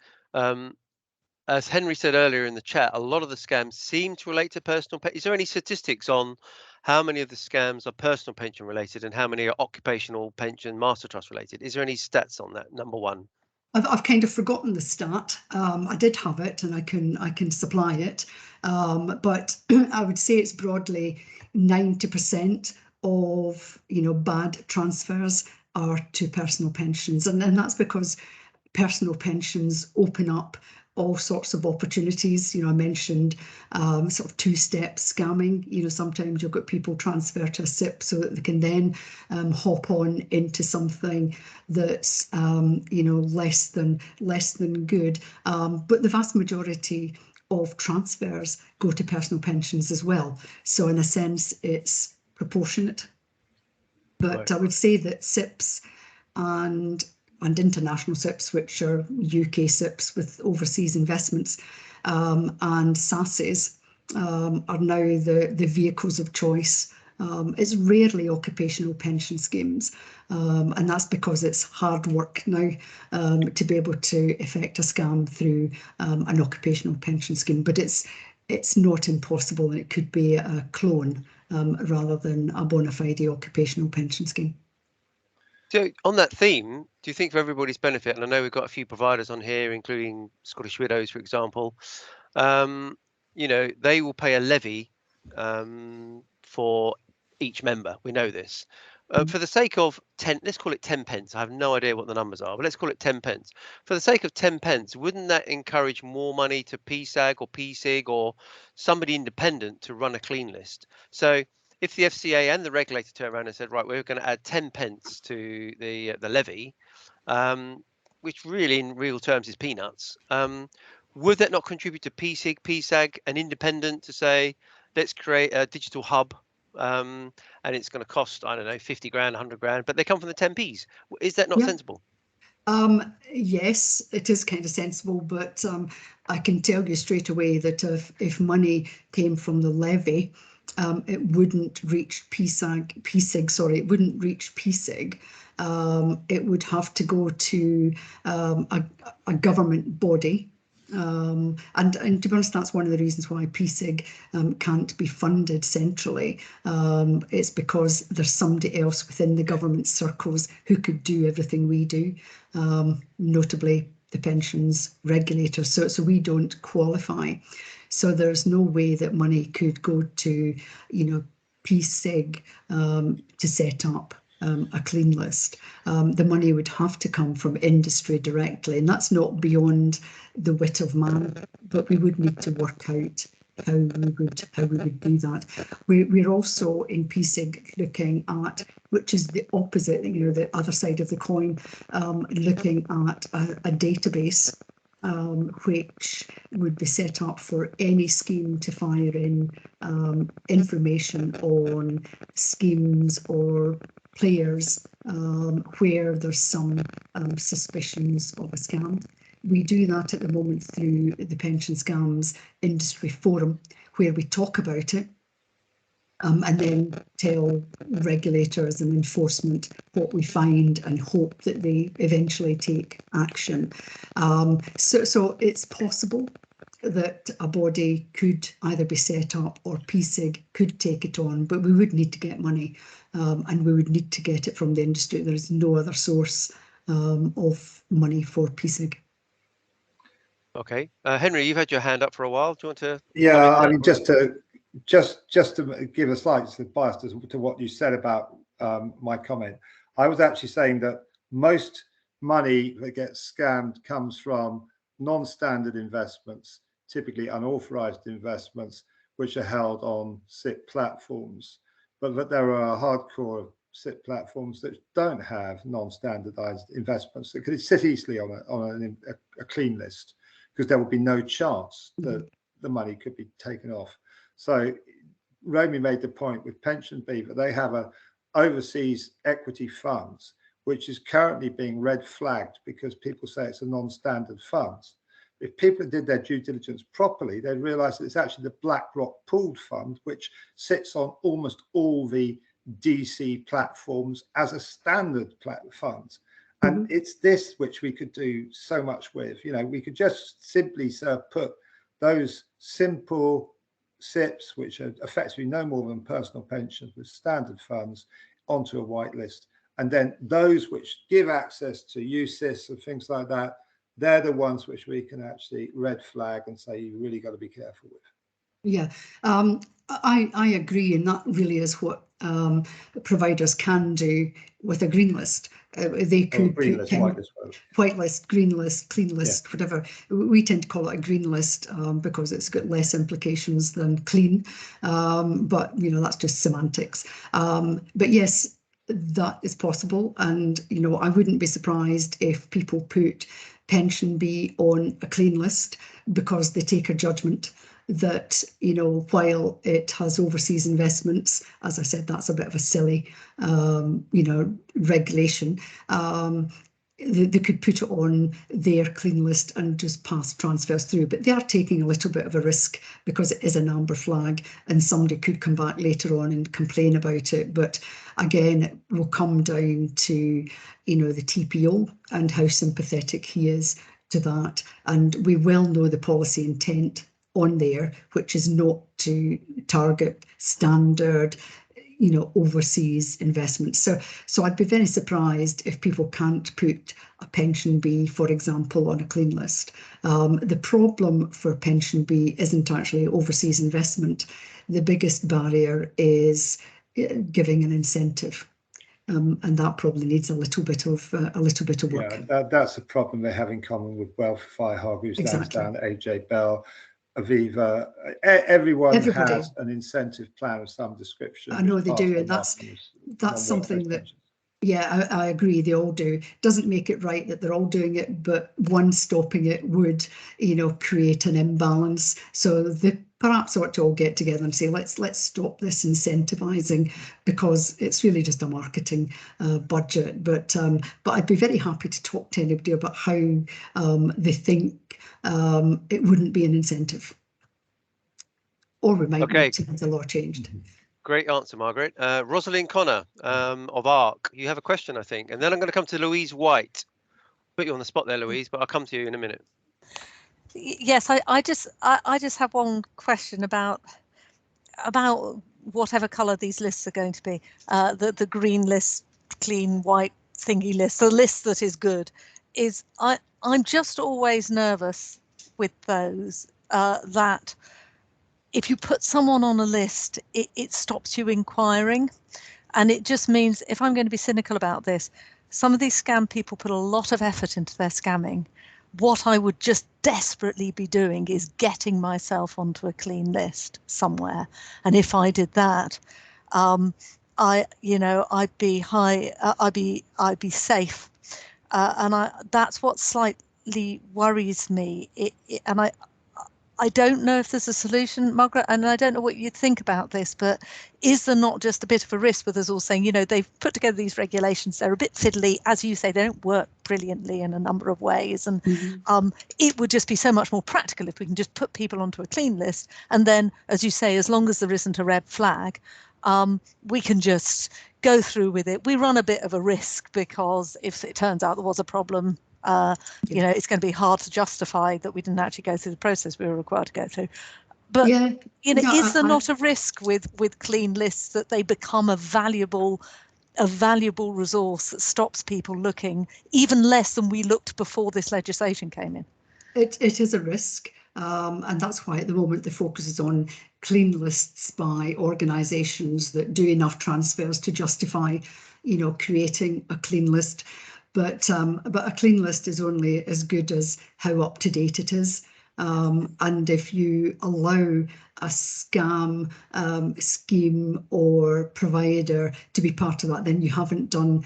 As Henry said earlier in the chat, a lot of the scams seem to relate to personal pension. Is there any statistics on how many of the scams are personal pension related and how many are occupational pension master trust related? Is there any stats on that? Number one. I've kind of forgotten the stat. I did have it, and I can supply it, but I would say it's broadly 90% of bad transfers are to personal pensions, and that's because personal pensions open up all sorts of opportunities. I mentioned sort of two-step scamming. Sometimes you've got people transfer to a SIP so that they can then hop on into something that's less than good. But the vast majority of transfers go to personal pensions as well. So in a sense, it's proportionate. But Right. I would say that SIPs and international SIPs, which are UK SIPs with overseas investments, and SASs are now the vehicles of choice. It's rarely occupational pension schemes, and that's because it's hard work now to be able to effect a scam through an occupational pension scheme. But it's not impossible, and it could be a clone rather than a bona fide occupational pension scheme. So on that theme, do you think for everybody's benefit, and I know we've got a few providers on here, including Scottish Widows, for example, they will pay a levy for each member. We know this. For the sake of 10, let's call it 10 pence. I have no idea what the numbers are, but let's call it 10 pence. For the sake of 10 pence, wouldn't that encourage more money to PSAG or PSIG or somebody independent to run a clean list? So if the FCA and the regulator turn around and said, right, we're going to add 10 pence to the levy, which really in real terms is peanuts, would that not contribute to PSIG, PSAG, an independent to say, let's create a digital hub, and it's going to cost, I don't know, 50 grand, 100 grand, but they come from the 10p's. Is that not sensible? Yes, it is kind of sensible, but I can tell you straight away that if money came from the levy, it wouldn't reach PSIG. It wouldn't reach PSIG. It would have to go to a government body. And to be honest, that's one of the reasons why PSIG can't be funded centrally. It's because there's somebody else within the government circles who could do everything we do, notably the pensions regulator. So we don't qualify. So there's no way that money could go to, PSIG to set up a clean list. The money would have to come from industry directly, and that's not beyond the wit of man, but we would need to work out how we would do that. We're also in PSIG looking at, which is the opposite, the other side of the coin, looking at a database which would be set up for any scheme to fire in information on schemes or players where there's some suspicions of a scam. We do that at the moment through the Pension Scams Industry Forum, where we talk about it and then tell regulators and enforcement what we find and hope that they eventually take action. So it's possible that a body could either be set up or PSIG could take it on, but we would need to get money and we would need to get it from the industry. There is no other source of money for PSIG. Okay, Henry, you've had your hand up for a while. Do you want to? Yeah, I mean, just to give a slight bias to what you said about my comment, I was actually saying that most money that gets scammed comes from non-standard investments, typically unauthorized investments, which are held on SIP platforms. But that there are hardcore SIP platforms that don't have non-standardized investments that could sit easily on a clean list, because there would be no chance that the money could be taken off. So Romy made the point with Pension Beaver, they have a overseas equity funds, which is currently being red flagged because people say it's a non-standard funds. If people did their due diligence properly, they'd realise that it's actually the BlackRock pooled fund, which sits on almost all the DC platforms as a standard fund. And it's this which we could do so much with. You know, we could just simply put those simple SIPs, which are effectively no more than personal pensions with standard funds, onto a whitelist. And then those which give access to UCITS and things like that, they're the ones which we can actually red flag and say you really got to be careful with. Yeah, I agree, and that really is what providers can do with a green list. They could green list, white list, green list, clean list, whatever. We tend to call it a green list because it's got less implications than clean, but you know, that's just semantics. But yes, that is possible, and you know, I wouldn't be surprised if people put Pension B on a clean list because they take a judgment that, you know, while it has overseas investments, as I said, that's a bit of a silly, you know, regulation. They could put it on their clean list and just pass transfers through, but they are taking a little bit of a risk because it is an amber flag and somebody could come back later on and complain about it. But again, it will come down to, you know, the TPO and how sympathetic he is to that. And we will know the policy intent on there, which is not to target standard, you know, overseas investments. So I'd be very surprised if people can't put a Pension B, for example, on a clean list. The problem for Pension B isn't actually overseas investment. The biggest barrier is giving an incentive. And that probably needs a little bit of work. Yeah, that's a problem they have in common with Wealthify, Hargreaves Lansdown, AJ Bell, Aviva. Everybody has an incentive plan of some description. I know they do, and that's something that, yeah, I agree, they all do. Doesn't make it right that they're all doing it, but one stopping it would, you know, create an imbalance. So they perhaps ought to all get together and say, let's stop this incentivizing, because it's really just a marketing budget. But I'd be very happy to talk to anybody about how they think it wouldn't be an incentive, or we might need to have the law changed. Great answer, Margaret. Rosalind Connor of ARC, you have a question, I think, and then I'm going to come to Louise White. Put you on the spot there, Louise, but I'll come to you in a minute. Yes, I just have one question about whatever colour these lists are going to be. The green list, clean, white thingy list, the list that is good. I'm just always nervous with those that if you put someone on a list, it stops you inquiring. And it just means, if I'm going to be cynical about this, some of these scam people put a lot of effort into their scamming. What I would just desperately be doing is getting myself onto a clean list somewhere. And if I did that, I'd be safe. And that's what slightly worries me. And I don't know if there's a solution, Margaret, and I don't know what you think about this, but is there not just a bit of a risk with us all saying, you know, they've put together these regulations, they're a bit fiddly, as you say, they don't work brilliantly in a number of ways, and it would just be so much more practical if we can just put people onto a clean list, and then, as you say, as long as there isn't a red flag, we can just go through with it. We run a bit of a risk because if it turns out there was a problem, you know, it's going to be hard to justify that we didn't actually go through the process we were required to go through. But you know, is there not a risk with clean lists that they become a valuable resource that stops people looking even less than we looked before this legislation came in? It is a risk, and that's why at the moment the focus is on clean lists by organisations that do enough transfers to justify, you know, creating a clean list. But a clean list is only as good as how up to date it is. And if you allow a scam scheme or provider to be part of that, then you haven't done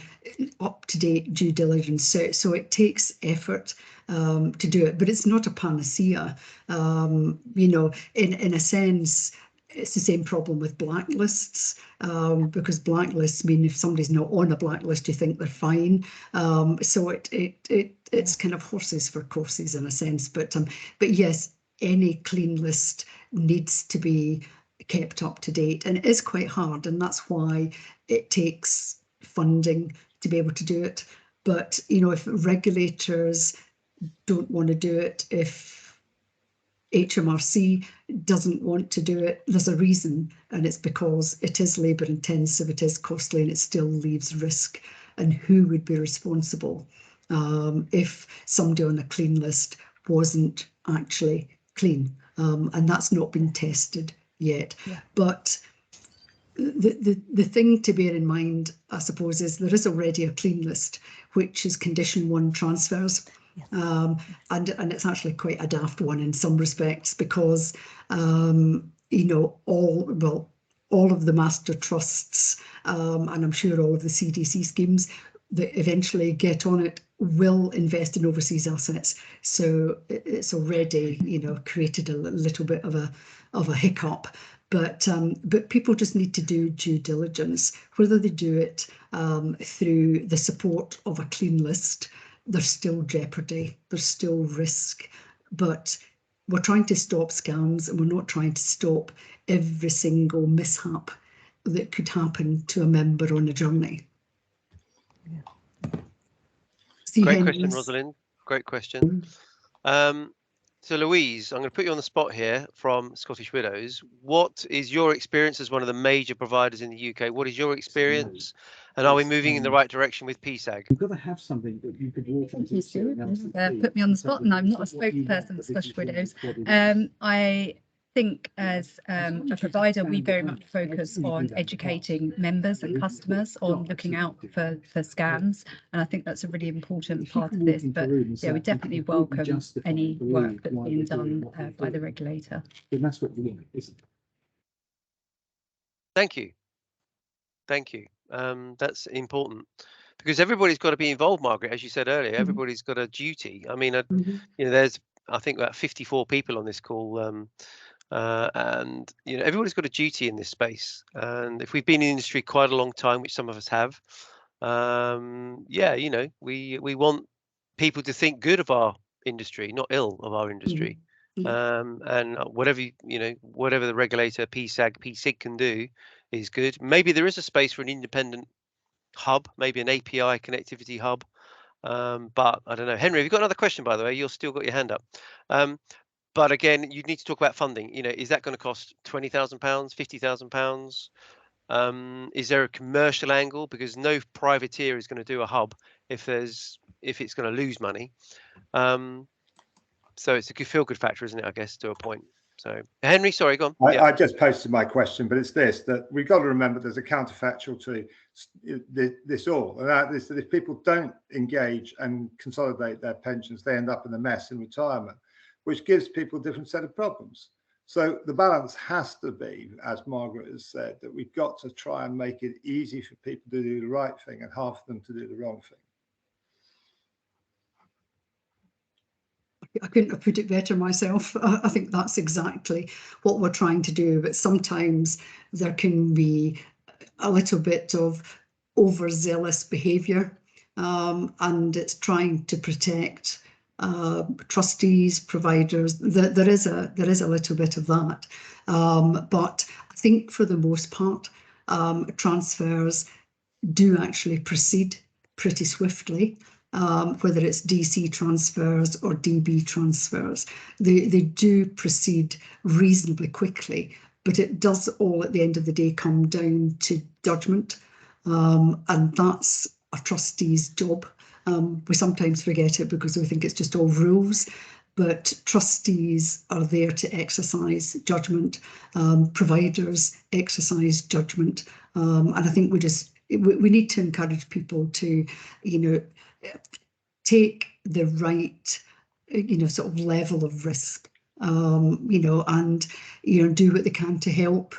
up to date due diligence. So it takes effort to do it, but it's not a panacea. You know, in a sense, it's the same problem with blacklists, because blacklists mean if somebody's not on a blacklist, you think they're fine. So it's kind of horses for courses in a sense. But yes, any clean list needs to be kept up to date, and it is quite hard, and that's why it takes funding to be able to do it. But you know, if regulators don't want to do it, if HMRC doesn't want to do it, there's a reason, and it's because it is labour intensive, it is costly, and it still leaves risk. And who would be responsible if somebody on a clean list wasn't actually clean? And that's not been tested yet. Yeah. But the thing to bear in mind, I suppose, is there is already a clean list, which is condition 1 transfers. And it's actually quite a daft one in some respects, because you know, all of the master trusts, and I'm sure all of the CDC schemes that eventually get on it will invest in overseas assets. So it's already, you know, created a little bit of a hiccup. But people just need to do due diligence, whether they do it through the support of a clean list. There's still jeopardy, there's still risk, but we're trying to stop scams, and we're not trying to stop every single mishap that could happen to a member on a journey. Great question, Rosalind. Great question. So Louise, I'm going to put you on the spot here from Scottish Widows. What is your experience as one of the major providers in the UK? What is your experience? And are we moving in the right direction with PSAG? You've got to have something that you could walk into. Put me on the spot, and I'm not a spokesperson for Scottish Widows. I think as a provider, we very much focus on educating members and customers on looking out for scams, and I think that's a really important part of this. But yeah, we definitely welcome any work that's being done by the regulator. And that's what you want, isn't it? Thank you. Thank you. That's important, because everybody's got to be involved, Margaret, as you said earlier. Everybody's got a duty. I mean, you know, there's, I think, about 54 people on this call. And you know, everybody's got a duty in this space, and if we've been in the industry quite a long time, which some of us have, yeah, you know, we want people to think good of our industry, not ill of our industry. And whatever, you know, whatever the regulator, PSIG can do is good. Maybe there is a space for an independent hub, maybe an API connectivity hub, but I don't know. Henry, have you got another question, by the way? You've still got your hand up. But again, you need to talk about funding. You know, is that going to cost £20,000, £50,000? Is there a commercial angle? Because no privateer is going to do a hub if it's going to lose money. So it's a feel-good factor, isn't it? I guess, to a point. So Henry, sorry, go on. I just posted my question, but it's this: that we've got to remember there's a counterfactual to this all, and that is that if people don't engage and consolidate their pensions, they end up in a mess in retirement, which gives people a different set of problems. So the balance has to be, as Margaret has said, that we've got to try and make it easy for people to do the right thing and hard for them to do the wrong thing. I couldn't have put it better myself. I think that's exactly what we're trying to do, but sometimes there can be a little bit of overzealous behaviour, and it's trying to protect trustees, providers. There is a little bit of that, but I think for the most part, transfers do actually proceed pretty swiftly. Whether it's DC transfers or DB transfers, they do proceed reasonably quickly, but it does all at the end of the day come down to judgment, and that's a trustee's job. We sometimes forget it because we think it's just all rules, but trustees are there to exercise judgment, providers exercise judgment, and I think we need to encourage people to, you know, take the right, you know, sort of level of risk, you know, and, you know, do what they can to help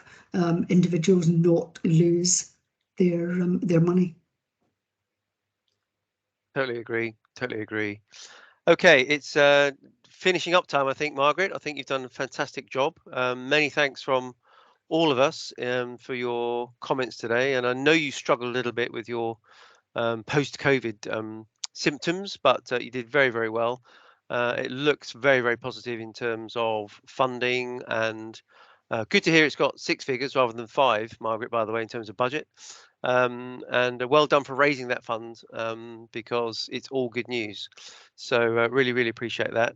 individuals not lose their money. Totally agree. Totally agree. Okay, it's finishing up time, I think, Margaret. I think you've done a fantastic job. Many thanks from all of us for your comments today. And I know you struggled a little bit with your post-COVID symptoms, but you did very, very well. It looks very, very positive in terms of funding, and good to hear it's got 6 figures rather than 5, Margaret, by the way, in terms of budget. And well done for raising that fund, because it's all good news. So really, really appreciate that.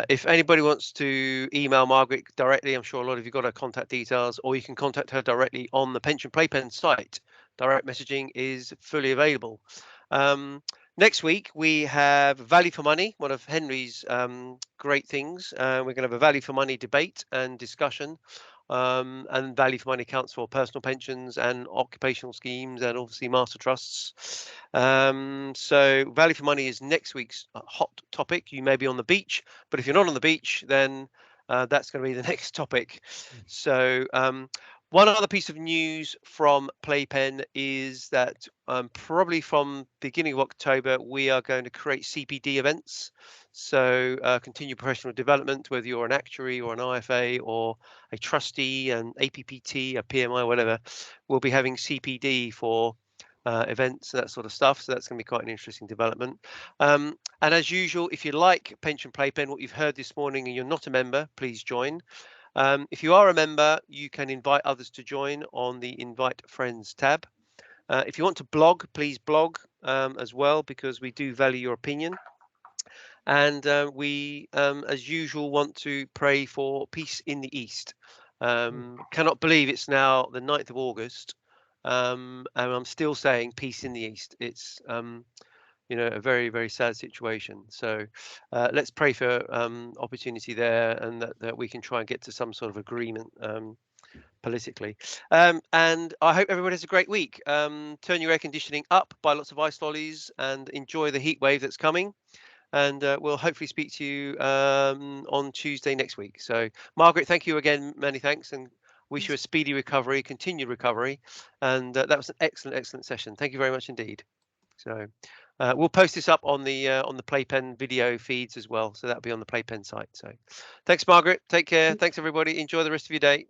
If anybody wants to email Margaret directly, I'm sure a lot of you got her contact details, or you can contact her directly on the Pension Playpen site. Direct messaging is fully available. Next week, we have value for money, one of Henry's great things. We're going to have a value for money debate and discussion. And value for money counts for personal pensions and occupational schemes, and obviously master trusts. So value for money is next week's hot topic. You may be on the beach, but if you're not on the beach, then that's going to be the next topic. So one other piece of news from Playpen is that probably from beginning of October, we are going to create CPD events. So continued professional development, whether you're an actuary or an IFA or a trustee, an APPT, a PMI, whatever, we'll be having CPD for events and that sort of stuff. So that's going to be quite an interesting development. And as usual, if you like Pension Playpen, what you've heard this morning, and you're not a member, please join. If you are a member, you can invite others to join on the Invite Friends tab. If you want to blog, please blog as well, because we do value your opinion. And we, as usual, want to pray for peace in the East. Cannot believe it's now the 9th of August, and I'm still saying peace in the East. It's you know, a very, very sad situation. So let's pray for opportunity there, and that we can try and get to some sort of agreement politically. And I hope everybody has a great week. Turn your air conditioning up, buy lots of ice lollies, and enjoy the heat wave that's coming. And we'll hopefully speak to you on Tuesday next week. So Margaret, thank you again. Many thanks, and wish you a speedy recovery, continued recovery. And that was an excellent, excellent session. Thank you very much indeed. So we'll post this up on the Playpen video feeds as well. So that'll be on the Playpen site. So thanks, Margaret. Take care. Thanks, everybody. Enjoy the rest of your day.